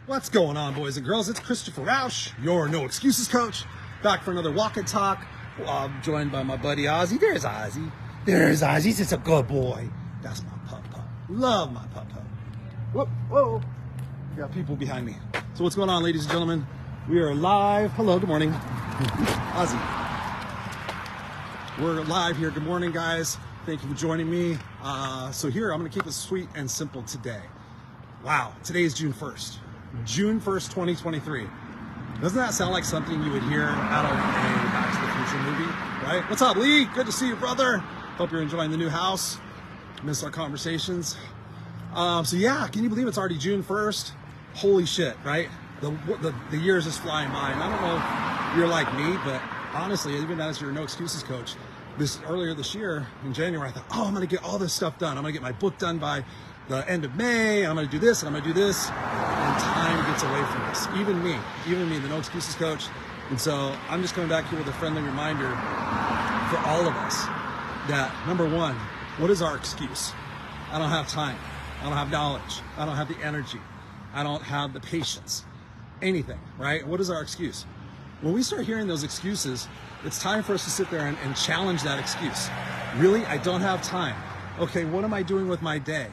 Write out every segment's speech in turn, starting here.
What's going on, boys and girls? It's Christopher Rausch, your No Excuses coach, back for another walk and talk. Joined by my buddy Ozzy. There's Ozzy. He's just a good boy. That's my pup. Love my pup. Whoa. Got people behind me. So what's going on, ladies and gentlemen? We are live. Hello, good morning. Ozzy. We're live here. Good morning, guys. Thank you for joining me. So here, I'm going to keep it sweet and simple today. Wow, today is June 1st. June 1st, 2023. Doesn't that sound like something you would hear out of a Back to the Future movie, right? What's up, Lee? Good to see you, brother. Hope you're enjoying the new house. Miss our conversations. So yeah, can you believe it's already June 1st? Holy shit, right? The years is flying by. And I don't know if you're like me, but honestly, even as your No Excuses coach, earlier this year in January, I thought, I'm going to get all this stuff done. I'm going to get my book done by the end of May. I'm going to do this and I'm going to do this. And time gets away from us. Even me, the No Excuses coach. And so I'm just coming back here with a friendly reminder for all of us that, number one, what is our excuse? I don't have time. I don't have knowledge. I don't have the energy. I don't have the patience. Anything, right? What is our excuse? When we start hearing those excuses, it's time for us to sit there and challenge that excuse. Really? I don't have time. Okay, what am I doing with my day?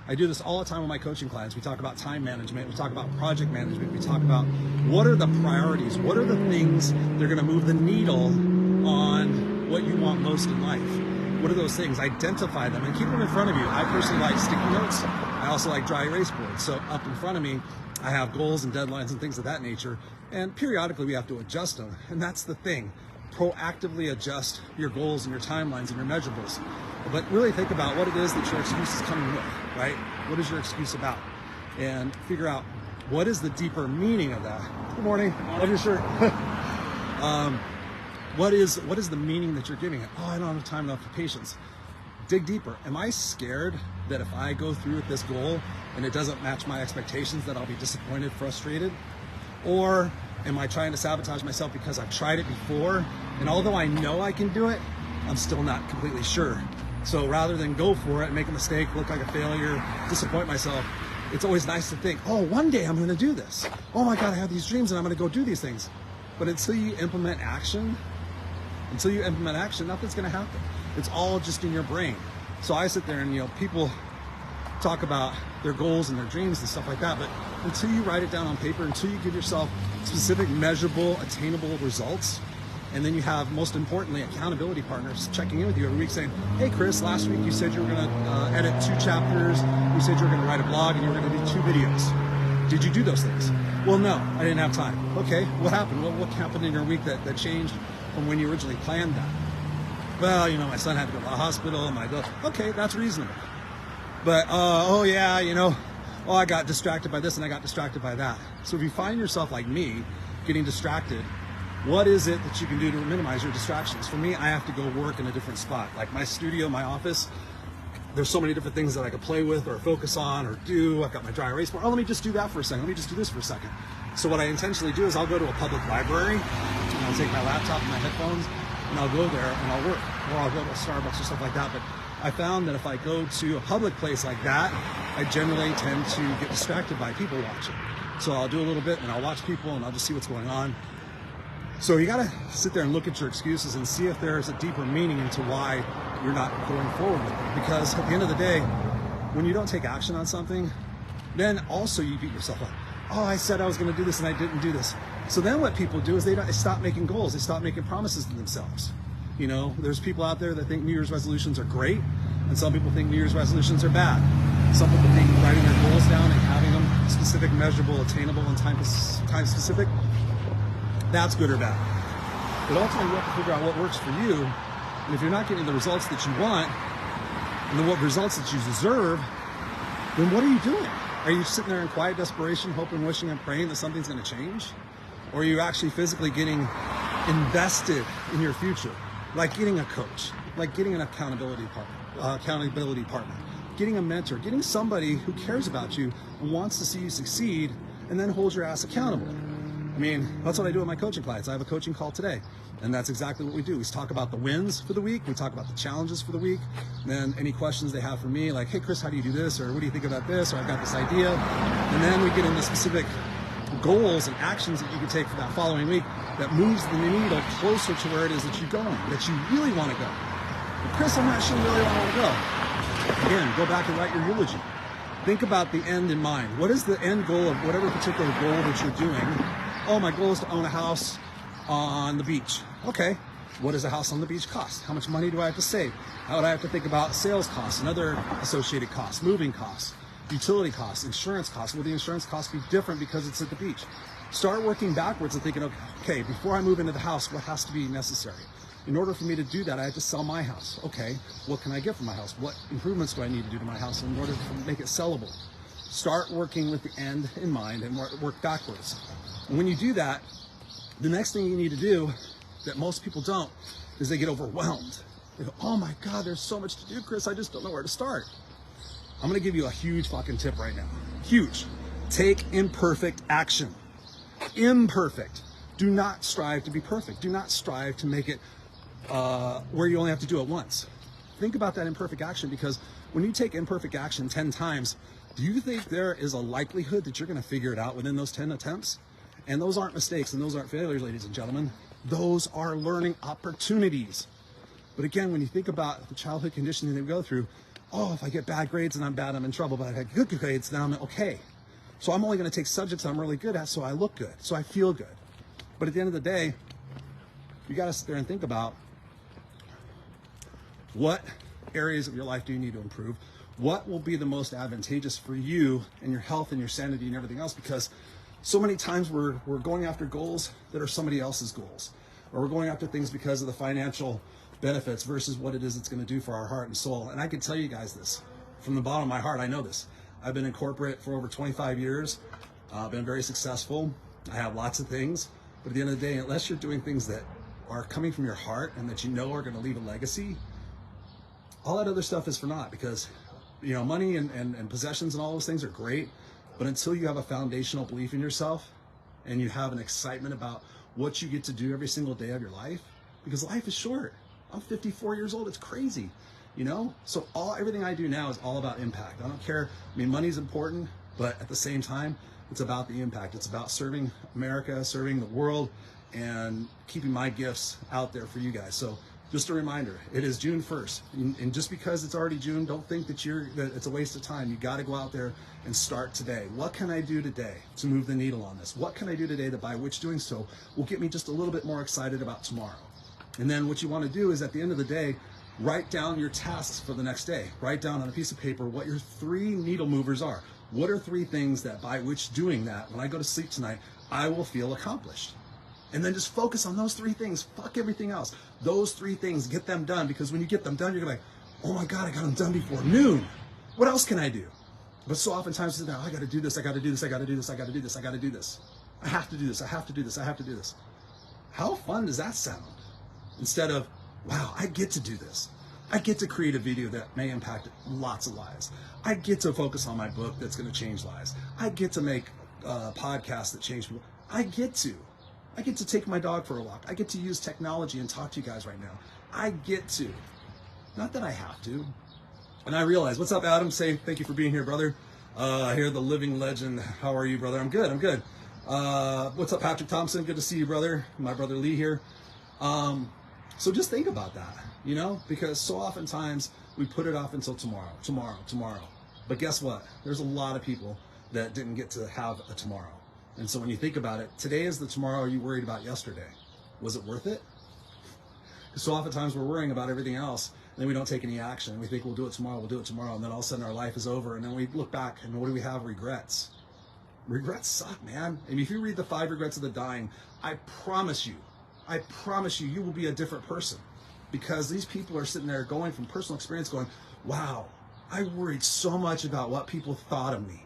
I do this all the time with my coaching clients. We talk about time management. We talk about project management. We talk about what are the priorities? What are the things that are going to move the needle on what you want most in life? What are those things? Identify them and keep them in front of you. I personally like sticky notes. I also like dry erase boards. So up in front of me, I have goals and deadlines and things of that nature. And periodically we have to adjust them. And that's the thing. Proactively adjust your goals and your timelines and your measurables. But really think about what it is that your excuse is coming with, right? What is your excuse about? And figure out what is the deeper meaning of that. Good morning. Love your shirt. What is the meaning that you're giving it? I don't have time enough for patience. Dig deeper. Am I scared that if I go through with this goal and it doesn't match my expectations that I'll be disappointed, frustrated? Or am I trying to sabotage myself because I've tried it before and although I know I can do it, I'm still not completely sure. So rather than go for it and make a mistake, look like a failure, disappoint myself, it's always nice to think, one day I'm going to do this. Oh my God, I have these dreams and I'm going to go do these things. But until you implement action, nothing's going to happen. It's all just in your brain. So I sit there and, people talk about their goals and their dreams and stuff like that, but until you write it down on paper, until you give yourself specific, measurable, attainable results, and then you have, most importantly, accountability partners checking in with you every week saying, hey Chris, last week you said you were going to edit 2 chapters, you said you were going to write a blog, and you were going to do 2 videos. Did you do those things? Well, no, I didn't have time. Okay, what happened? What happened in your week that changed from when you originally planned that? Well, my son had to go to the hospital, and okay, that's reasonable. But, I got distracted by this and I got distracted by that. So if you find yourself like me, getting distracted, what is it that you can do to minimize your distractions? For me, I have to go work in a different spot. Like my studio, my office, there's so many different things that I could play with or focus on or do. I've got my dry erase board. Let me just do that for a second. Let me just do this for a second. So what I intentionally do is I'll go to a public library and I'll take my laptop and my headphones and I'll go there and I'll work. Or I'll go to Starbucks or stuff like that. But I found that if I go to a public place like that, I generally tend to get distracted by people watching. So I'll do a little bit and I'll watch people and I'll just see what's going on. So you gotta sit there and look at your excuses and see if there's a deeper meaning into why you're not going forward with it. Because at the end of the day, when you don't take action on something, then also you beat yourself up. I said I was gonna do this and I didn't do this. So then what people do is they stop making goals. They stop making promises to themselves. There's people out there that think New Year's resolutions are great, and some people think New Year's resolutions are bad. Some people think writing their goals down and having them specific, measurable, attainable, and time specific, that's good or bad. But ultimately, you have to figure out what works for you. And if you're not getting the results that you want, and what results that you deserve, then what are you doing? Are you sitting there in quiet desperation, hoping, wishing, and praying that something's going to change? Or are you actually physically getting invested in your future? Like getting a coach, like getting an accountability partner, getting a mentor, getting somebody who cares about you and wants to see you succeed and then hold your ass accountable. That's what I do with my coaching clients. I have a coaching call today, and that's exactly what we do. We talk about the wins for the week. We talk about the challenges for the week. And then any questions they have for me, like, hey, Chris, how do you do this? Or what do you think about this? Or I've got this idea. And then we get into specific goals and actions that you can take for that following week that moves the needle closer to where it is that you're going, that you really want to go. But Chris, I'm not sure really where I want to go. Again, go back and write your eulogy. Think about the end in mind. What is the end goal of whatever particular goal that you're doing? Oh, my goal is to own a house on the beach. Okay, what does a house on the beach cost? How much money do I have to save? How would I have to think about sales costs and other associated costs, moving costs, utility costs, insurance costs? Will the insurance costs be different because it's at the beach? Start working backwards and thinking, okay, before I move into the house, what has to be necessary? In order for me to do that, I have to sell my house. Okay, what can I get from my house? What improvements do I need to do to my house in order to make it sellable? Start working with the end in mind and work backwards. And when you do that, the next thing you need to do that most people don't is they get overwhelmed. They go, oh my God, there's so much to do, Chris. I just don't know where to start. I'm gonna give you a huge fucking tip right now. Huge. Take imperfect action. Imperfect. Do not strive to be perfect. Do not strive to make it where you only have to do it once. Think about that imperfect action, because when you take imperfect action 10 times, do you think there is a likelihood that you're going to figure it out within those 10 attempts? And those aren't mistakes and those aren't failures, ladies and gentlemen. Those are learning opportunities. But again, when you think about the childhood conditioning that we go through, oh, if I get bad grades and I'm bad, I'm in trouble, but if I get good grades, then I'm okay. So I'm only going to take subjects I'm really good at so I look good, so I feel good. But at the end of the day, you got to sit there and think about what areas of your life do you need to improve? What will be the most advantageous for you and your health and your sanity and everything else? Because so many times we're going after goals that are somebody else's goals, or we're going after things because of the financial benefits versus what it is it's going to do for our heart and soul. And I can tell you guys this from the bottom of my heart. I know this. I've been in corporate for over 25 years. I've been very successful. I have lots of things, but at the end of the day, unless you're doing things that are coming from your heart and that you know are going to leave a legacy, all that other stuff is for naught. Because, you know, money and possessions and all those things are great, but until you have a foundational belief in yourself and you have an excitement about what you get to do every single day of your life, because life is short. I'm 54 years old. It's crazy, you know? So everything I do now is all about impact. I don't care. I mean, money's important, but at the same time, it's about the impact. It's about serving America, serving the world, and keeping my gifts out there for you guys. So just a reminder, it is June 1st. And just because it's already June, don't think that it's a waste of time. You got to go out there and start today. What can I do today to move the needle on this? What can I do today that by which doing so will get me just a little bit more excited about tomorrow? And then what you want to do is at the end of the day, write down your tasks for the next day. Write down on a piece of paper what your 3 needle movers are. What are 3 things that by which doing that, when I go to sleep tonight, I will feel accomplished? And then just focus on those 3 things. Fuck everything else. Those 3 things, get them done, because when you get them done, you're like, oh my God, I got them done before noon. What else can I do? But so oftentimes, oh, I got to do this, I got to do this, I got to do this, I got to do this, I got to do this. I have to do this, I have to do this, I have to do this. How fun does that sound? Instead of, wow, I get to do this. I get to create a video that may impact lots of lives. I get to focus on my book that's going to change lives. I get to make podcasts that change people. I get to take my dog for a walk. I get to use technology and talk to you guys right now. I get to. Not that I have to. And I realize, what's up, Adam? Say thank you for being here, brother. I hear the living legend. How are you, brother? I'm good, I'm good. What's up, Patrick Thompson? Good to see you, brother. My brother Lee here. So just think about that, you know, because so oftentimes we put it off until tomorrow. But guess what? There's a lot of people that didn't get to have a tomorrow. And so when you think about it, today is the tomorrow you worried about yesterday. Was it worth it? Because so oftentimes we're worrying about everything else, and then we don't take any action. We think we'll do it tomorrow, and then all of a sudden our life is over, and then we look back, and what do we have? Regrets. Regrets suck, man. And if you read the 5 Regrets of the Dying, I promise you, you will be a different person, because these people are sitting there going from personal experience going, wow, I worried so much about what people thought of me.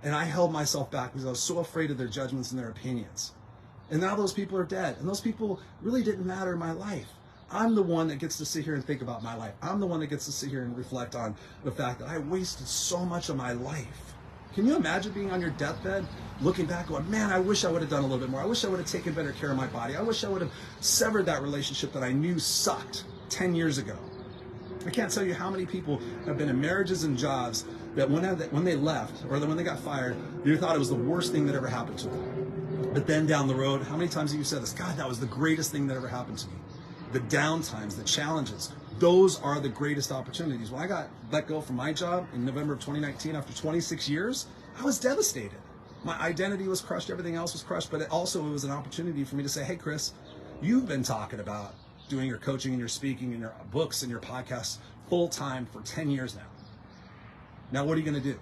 And I held myself back because I was so afraid of their judgments and their opinions. And now those people are dead. And those people really didn't matter in my life. I'm the one that gets to sit here and think about my life. I'm the one that gets to sit here and reflect on the fact that I wasted so much of my life. Can you imagine being on your deathbed, looking back going, man, I wish I would have done a little bit more. I wish I would have taken better care of my body. I wish I would have severed that relationship that I knew sucked 10 years ago. I can't tell you how many people have been in marriages and jobs that when they left or when they got fired, they thought it was the worst thing that ever happened to them. But then down the road, how many times have you said this? God, that was the greatest thing that ever happened to me. The downtimes, the challenges, those are the greatest opportunities. When I got let go from my job in November of 2019, after 26 years, I was devastated. My identity was crushed, everything else was crushed, but it was an opportunity for me to say, hey, Chris, you've been talking about doing your coaching and your speaking and your books and your podcasts full time for 10 years now. Now, what are you going to do?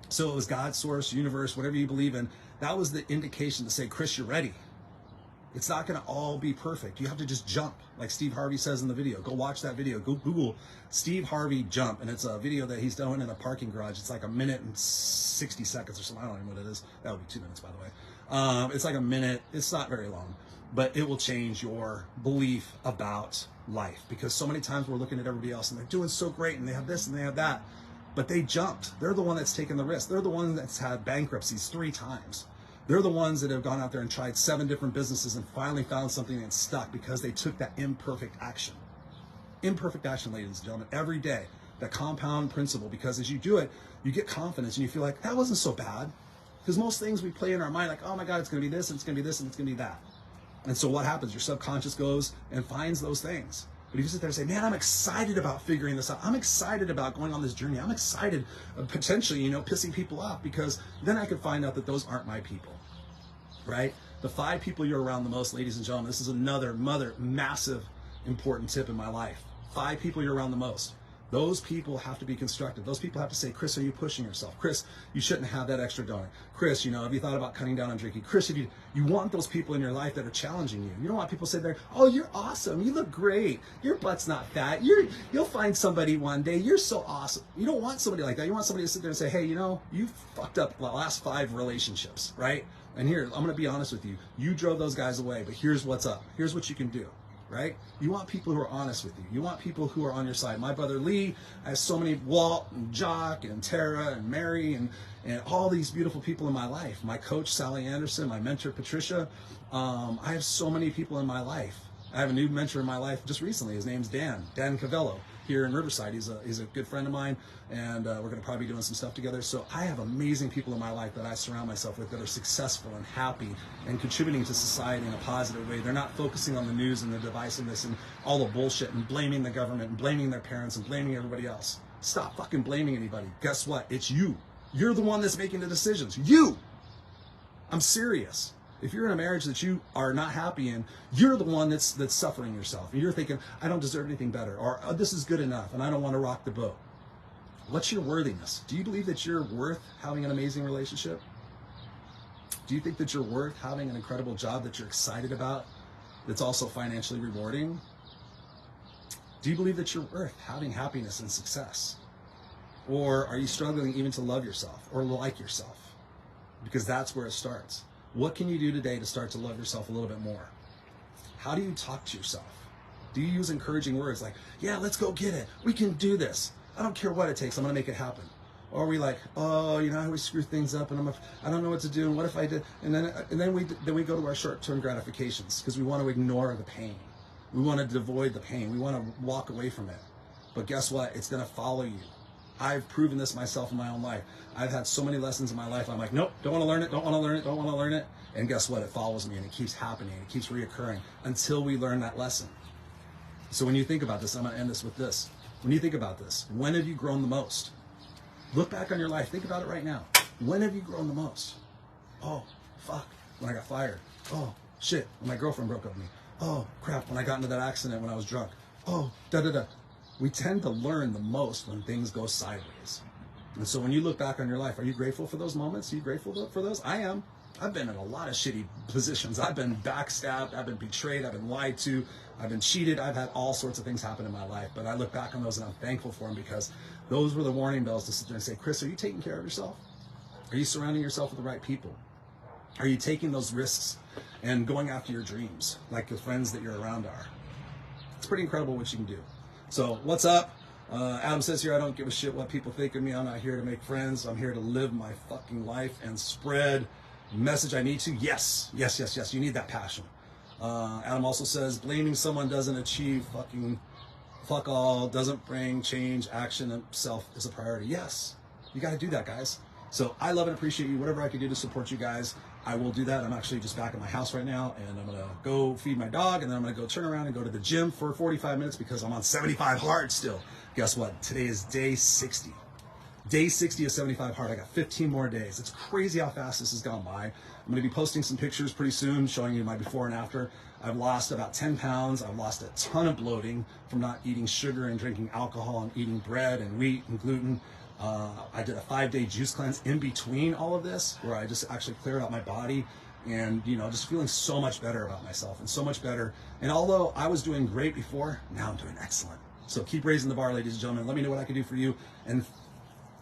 So it was God, source, universe, whatever you believe in. That was the indication to say, Chris, you're ready. It's not going to all be perfect. You have to just jump, like Steve Harvey says in the video. Go watch that video. Go Google Steve Harvey jump, and it's a video that he's doing in a parking garage. It's like 1 minute and 60 seconds or something. I don't know what it is. That would be 2 minutes, by the way. It's like a minute. It's not very long, but it will change your belief about life, because so many times we're looking at everybody else and they're doing so great and they have this and they have that, but they jumped. They're the one that's taken the risk. They're the one that's had bankruptcies 3 times. They're the ones that have gone out there and tried 7 different businesses and finally found something that's stuck because they took that imperfect action. Imperfect action, ladies and gentlemen, every day. That compound principle, because as you do it, you get confidence and you feel like, that wasn't so bad. Because most things we play in our mind like, oh my God, it's going to be this, and it's going to be this, and it's going to be that. And so what happens? Your subconscious goes and finds those things. But if you sit there and say, man, I'm excited about figuring this out. I'm excited about going on this journey. I'm excited of potentially, pissing people off, because then I could find out that those aren't my people, right? The 5 people you're around the most, ladies and gentlemen, this is another massive, important tip in my life. 5 people you're around the most. Those people have to be constructive. Those people have to say, Chris, are you pushing yourself? Chris, you shouldn't have that extra donut. Chris, have you thought about cutting down on drinking? Chris, if you want those people in your life that are challenging you. You don't want people to say there, oh, you're awesome. You look great. Your butt's not fat. You'll find somebody one day. You're so awesome. You don't want somebody like that. You want somebody to sit there and say, hey, you fucked up the last 5 relationships, right? And here, I'm going to be honest with you. You drove those guys away, but here's what's up. Here's what you can do. Right? You want people who are honest with you. You want people who are on your side. My brother Lee, I have so many, Walt and Jock and Tara and Mary and all these beautiful people in my life. My coach, Sally Anderson, my mentor, Patricia. I have so many people in my life. I have a new mentor in my life just recently. His name's Dan Cavello here in Riverside. He's a good friend of mine, and we're going to probably be doing some stuff together. So I have amazing people in my life that I surround myself with that are successful and happy and contributing to society in a positive way. They're not focusing on the news and the divisiveness and all the bullshit and blaming the government and blaming their parents and blaming everybody else. Stop fucking blaming anybody. Guess what? It's you. You're the one that's making the decisions. You! I'm serious. If you're in a marriage that you are not happy in, you're the one that's suffering yourself. And you're thinking, I don't deserve anything better, or oh, this is good enough, and I don't want to rock the boat. What's your worthiness? Do you believe that you're worth having an amazing relationship? Do you think that you're worth having an incredible job that you're excited about, that's also financially rewarding? Do you believe that you're worth having happiness and success? Or are you struggling even to love yourself or like yourself? Because that's where it starts. What can you do today to start to love yourself a little bit more? How do you talk to yourself? Do you use encouraging words like, yeah, let's go get it. We can do this. I don't care what it takes. I'm going to make it happen. Or are we like, oh, I always screw things up and I don't know what to do. And what if I did? And then we go to our short-term gratifications because we want to ignore the pain. We want to avoid the pain. We want to walk away from it. But guess what? It's going to follow you. I've proven this myself in my own life. I've had so many lessons in my life. I'm like, nope, don't want to learn it, don't want to learn it, don't want to learn it. And guess what? It follows me and it keeps happening. It keeps reoccurring until we learn that lesson. So when you think about this, I'm going to end this with this. When you think about this, when have you grown the most? Look back on your life. Think about it right now. When have you grown the most? Oh, fuck, when I got fired. Oh, shit, when my girlfriend broke up with me. Oh, crap, when I got into that accident when I was drunk. Oh, da-da-da. We tend to learn the most when things go sideways. And so when you look back on your life, are you grateful for those moments? Are you grateful for those? I am. I've been in a lot of shitty positions. I've been backstabbed. I've been betrayed. I've been lied to. I've been cheated. I've had all sorts of things happen in my life. But I look back on those and I'm thankful for them because those were the warning bells to sit there and say, Chris, are you taking care of yourself? Are you surrounding yourself with the right people? Are you taking those risks and going after your dreams like the friends that you're around are? It's pretty incredible what you can do. So what's up? Adam says here, I don't give a shit what people think of me. I'm not here to make friends. I'm here to live my fucking life and spread the message I need to. Yes, yes, yes, yes. You need that passion. Adam also says, blaming someone doesn't achieve fuck all, doesn't bring change, action, and self is a priority. Yes, you got to do that, guys. So I love and appreciate you. Whatever I can do to support you guys, I will do that. I'm actually just back at my house right now, and I'm gonna go feed my dog, and then I'm gonna go turn around and go to the gym for 45 minutes because I'm on 75 hard still. Guess what? Today is day 60. Day 60 of 75 hard. I got 15 more days. It's crazy how fast this has gone by. I'm going to be posting some pictures pretty soon showing you my before and after. I've lost about 10 pounds. I've lost a ton of bloating from not eating sugar and drinking alcohol and eating bread and wheat and gluten. I did a 5-day juice cleanse in between all of this where I just actually cleared out my body and, you know, just feeling so much better about myself and so much better. And although I was doing great before, now I'm doing excellent. So keep raising the bar, ladies and gentlemen. Let me know what I can do for you. And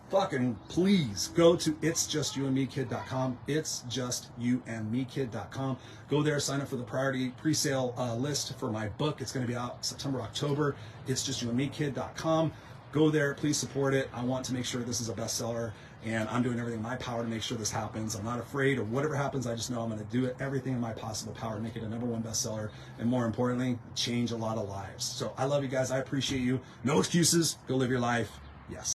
fucking please go to itsjustyouandmekid.com. itsjustyouandmekid.com. Go there, sign up for the priority pre-sale list for my book. It's going to be out September, October. itsjustyouandmekid.com. Go there, please support it. I want to make sure this is a bestseller, and I'm doing everything in my power to make sure this happens. I'm not afraid of whatever happens. I just know I'm going to do it, everything in my possible power to make it a #1 bestseller, and more importantly, change a lot of lives. So I love you guys. I appreciate you. No excuses. Go live your life. Yes.